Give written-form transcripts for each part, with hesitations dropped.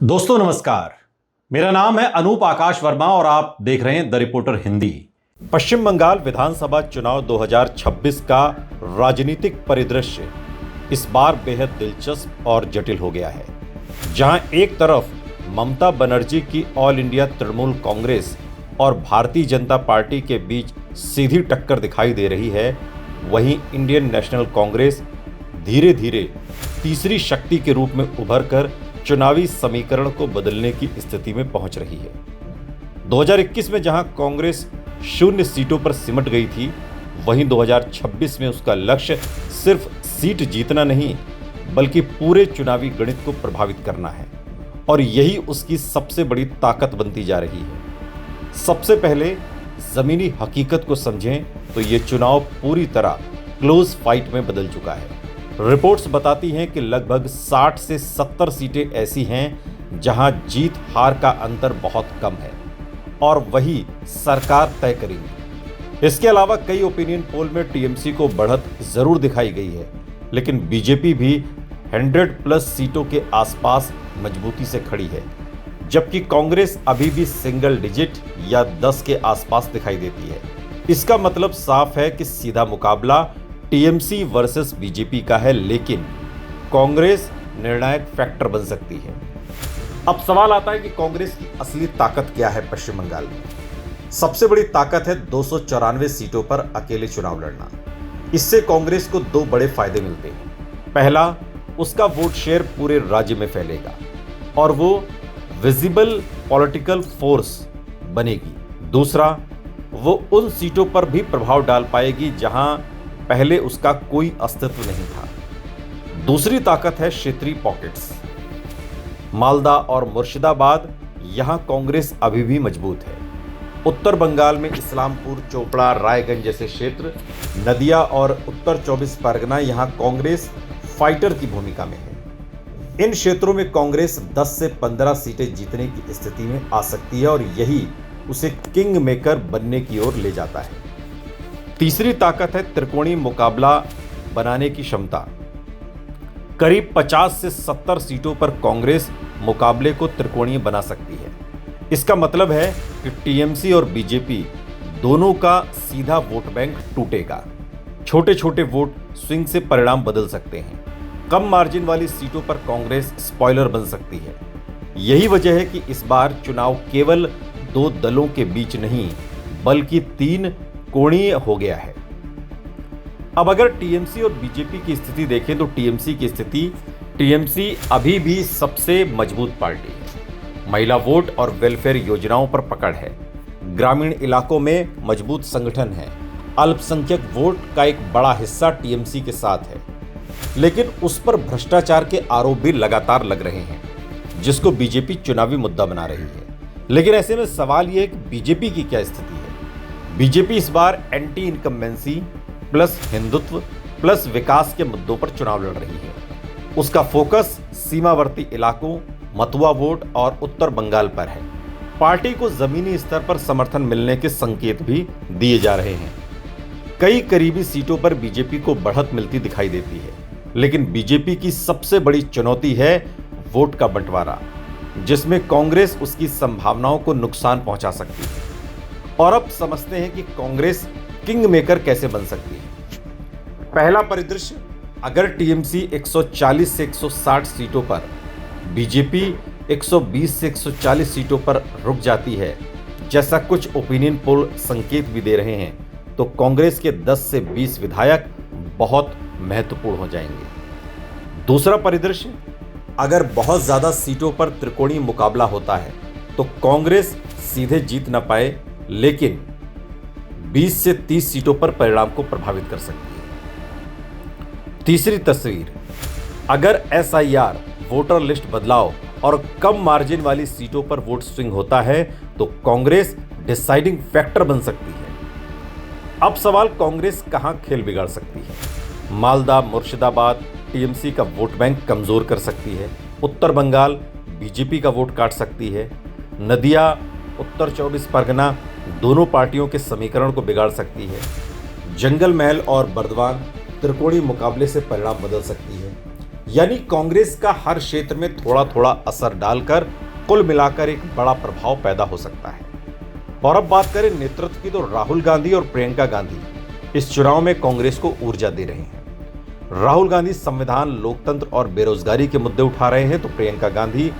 दोस्तों नमस्कार। मेरा नाम है अनूप आकाश वर्मा और आप देख रहे हैं द रिपोर्टर हिंदी। पश्चिम बंगाल विधानसभा चुनाव 2026 का राजनीतिक परिदृश्य इस बार बेहद दिलचस्प और जटिल हो गया है। जहां एक तरफ ममता बनर्जी की ऑल इंडिया तृणमूल कांग्रेस और भारतीय जनता पार्टी के बीच सीधी टक्कर दिखाई दे रही है, वहीं इंडियन नेशनल कांग्रेस धीरे धीरे तीसरी शक्ति के रूप में उभरकर चुनावी समीकरण को बदलने की स्थिति में पहुंच रही है। 2021 में जहां कांग्रेस 0 सीटों पर सिमट गई थी, वहीं 2026 में उसका लक्ष्य सिर्फ सीट जीतना नहीं बल्कि पूरे चुनावी गणित को प्रभावित करना है और यही उसकी सबसे बड़ी ताकत बनती जा रही है। सबसे पहले जमीनी हकीकत को समझें तो ये चुनाव पूरी तरह क्लोज फाइट में बदल चुका है। रिपोर्ट्स बताती हैं कि लगभग 60 से 70 सीटें ऐसी हैं जहां जीत हार का अंतर बहुत कम है और वही सरकार तय करेगी। इसके अलावा कई ओपिनियन पोल में टीएमसी को बढ़त जरूर दिखाई गई है, लेकिन बीजेपी भी 100+ सीटों के आसपास मजबूती से खड़ी है, जबकि कांग्रेस अभी भी सिंगल डिजिट या 10 के आसपास दिखाई देती है। इसका मतलब साफ है कि सीधा मुकाबला टीएमसी वर्सेस बीजेपी का है, लेकिन कांग्रेस निर्णायक फैक्टर बन सकती है। अब सवाल आता है कि कांग्रेस की असली ताकत क्या है पश्चिम बंगाल में। सबसे बड़ी ताकत है 294 सीटों पर अकेले चुनाव लड़ना। इससे कांग्रेस को दो बड़े फायदे मिलते हैं। पहला, उसका वोट शेयर पूरे राज्य में फैलेगा और वो विजिबल पॉलिटिकल फोर्स बनेगी। दूसरा, वो उन सीटों पर भी प्रभाव डाल पाएगी जहां पहले उसका कोई अस्तित्व नहीं था। दूसरी ताकत है क्षेत्रीय पॉकेट्स। मालदा और मुर्शिदाबाद, यहां कांग्रेस अभी भी मजबूत है। उत्तर बंगाल में इस्लामपुर, चोपड़ा, रायगंज जैसे क्षेत्र, नदिया और उत्तर 24 परगना, यहां कांग्रेस फाइटर की भूमिका में है। इन क्षेत्रों में कांग्रेस 10 से 15 सीटें जीतने की स्थिति में आ सकती है और यही उसे किंग मेकर बनने की ओर ले जाता है। तीसरी ताकत है त्रिकोणीय मुकाबला बनाने की क्षमता। करीब 50 से 70 सीटों पर कांग्रेस मुकाबले को त्रिकोणीय बना सकती है। इसका मतलब है कि टीएमसी और बीजेपी दोनों का सीधा वोट बैंक टूटेगा। छोटे छोटे वोट स्विंग से परिणाम बदल सकते हैं। कम मार्जिन वाली सीटों पर कांग्रेस स्पॉइलर बन सकती है। यही वजह है कि इस बार चुनाव केवल दो दलों के बीच नहीं बल्कि 3 कोणीय हो गया है। अब अगर टीएमसी और बीजेपी की स्थिति देखें तो टीएमसी अभी भी सबसे मजबूत पार्टी है। महिला वोट और वेलफेयर योजनाओं पर पकड़ है। ग्रामीण इलाकों में मजबूत संगठन है। अल्पसंख्यक वोट का एक बड़ा हिस्सा टीएमसी के साथ है, लेकिन उस पर भ्रष्टाचार के आरोप भी लगातार लग रहे हैं, जिसको बीजेपी चुनावी मुद्दा बना रही है। लेकिन ऐसे में सवाल यह है कि बीजेपी की क्या स्थिति है। बीजेपी इस बार anti incumbency plus Hindutva plus विकास के मुद्दों पर चुनाव लड़ रही है। उसका फोकस सीमावर्ती इलाकों, मतुआ वोट और उत्तर बंगाल पर है। पार्टी को जमीनी स्तर पर समर्थन मिलने के संकेत भी दिए जा रहे हैं। कई करीबी सीटों पर बीजेपी को बढ़त मिलती दिखाई देती है, लेकिन बीजेपी की सबसे बड़ी चुनौती है वोट का बंटवारा, जिसमें कांग्रेस उसकी संभावनाओं को नुकसान पहुंचा सकती है। और अब समझते हैं कि कांग्रेस किंग मेकर कैसे बन सकती है। पहला परिदृश्य, अगर टीएमसी 140 से 160 सीटों पर, बीजेपी 120 से 140 सीटों पर रुक जाती है, जैसा कुछ ओपिनियन पोल संकेत भी दे रहे हैं, तो कांग्रेस के 10 से 20 विधायक बहुत महत्वपूर्ण हो जाएंगे। दूसरा परिदृश्य, अगर बहुत ज्यादा सीटों पर त्रिकोणीय मुकाबला होता है तो कांग्रेस सीधे जीत न पाए, लेकिन 20 से 30 सीटों पर परिणाम को प्रभावित कर सकती है। तीसरी तस्वीर, अगर एसआईआर, वोटर लिस्ट बदलाव और कम मार्जिन वाली सीटों पर वोट स्विंग होता है तो कांग्रेस डिसाइडिंग फैक्टर बन सकती है। अब सवाल, कांग्रेस कहां खेल बिगाड़ सकती है। मालदा, मुर्शिदाबाद टीएमसी का वोट बैंक कमजोर कर सकती है। उत्तर बंगाल बीजेपी का वोट काट सकती है। नदिया, उत्तर 24 परगना दोनों पार्टियों के समीकरण को बिगाड़ सकती है। जंगल महल और बर्दवान त्रिकोणीय मुकाबले से परिणाम बदल सकती है। यानी कांग्रेस का हर क्षेत्र में थोड़ा थोड़ा असर डालकर कुल मिलाकर एक बड़ा प्रभाव पैदा हो सकता है। और अब बात करें नेतृत्व की, तो राहुल गांधी और प्रियंका गांधी इस चुनाव में कांग्रेस को ऊर्जा दे रहे हैं। राहुल गांधी संविधान, लोकतंत्र और बेरोजगारी के मुद्दे उठा रहे हैं, तो प्रियंका गांधी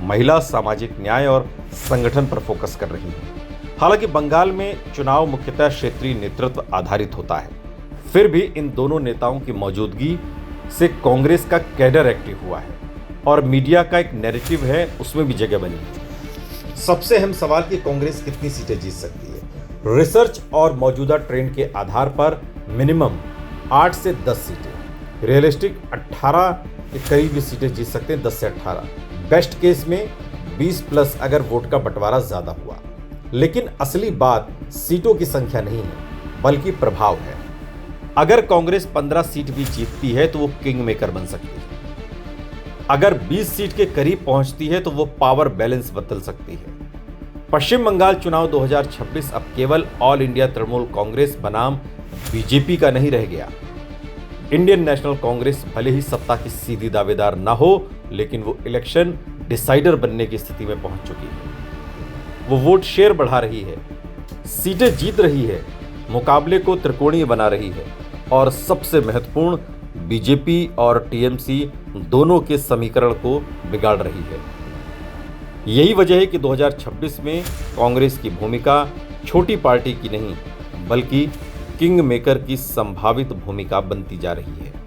महिला, सामाजिक न्याय और संगठन पर फोकस कर रही हैं। हालांकि बंगाल में चुनाव मुख्यतः क्षेत्रीय नेतृत्व आधारित होता है, फिर भी इन दोनों नेताओं की मौजूदगी से कांग्रेस का कैडर एक्टिव हुआ है और मीडिया का एक नैरेटिव है, उसमें भी जगह बनी है। सबसे अहम सवाल कि कांग्रेस कितनी सीटें जीत सकती है। रिसर्च और मौजूदा ट्रेंड के आधार पर मिनिमम 8 से 10 सीटें, रियलिस्टिक 18 के करीब भी सीटें जीत सकते हैं, 10 से 18। बेस्ट केस में 20 प्लस अगर वोट का बंटवारा ज्यादा हुआ। लेकिन असली बात सीटों की संख्या नहीं है, बल्कि प्रभाव है। अगर कांग्रेस 15 सीट भी जीतती है तो वो किंग मेकर बन सकती है। अगर 20 सीट के करीब पहुंचती है तो वो पावर बैलेंस बदल सकती है। पश्चिम बंगाल चुनाव 2026 अब केवल ऑल इंडिया तृणमूल कांग्रेस बनाम बीजेपी का नहीं रह गया। इंडियन नेशनल कांग्रेस भले ही सत्ता की सीधी दावेदार न हो, लेकिन वो इलेक्शन डिसाइडर बनने की स्थिति में पहुंच चुकी है। वो वोट शेयर बढ़ा रही है, सीटें जीत रही है, मुकाबले को त्रिकोणीय बना रही है और सबसे महत्वपूर्ण, बीजेपी और टीएमसी दोनों के समीकरण को बिगाड़ रही है। यही वजह है कि 2026 में कांग्रेस की भूमिका छोटी पार्टी की नहीं, बल्कि किंग मेकर की संभावित भूमिका बनती जा रही है।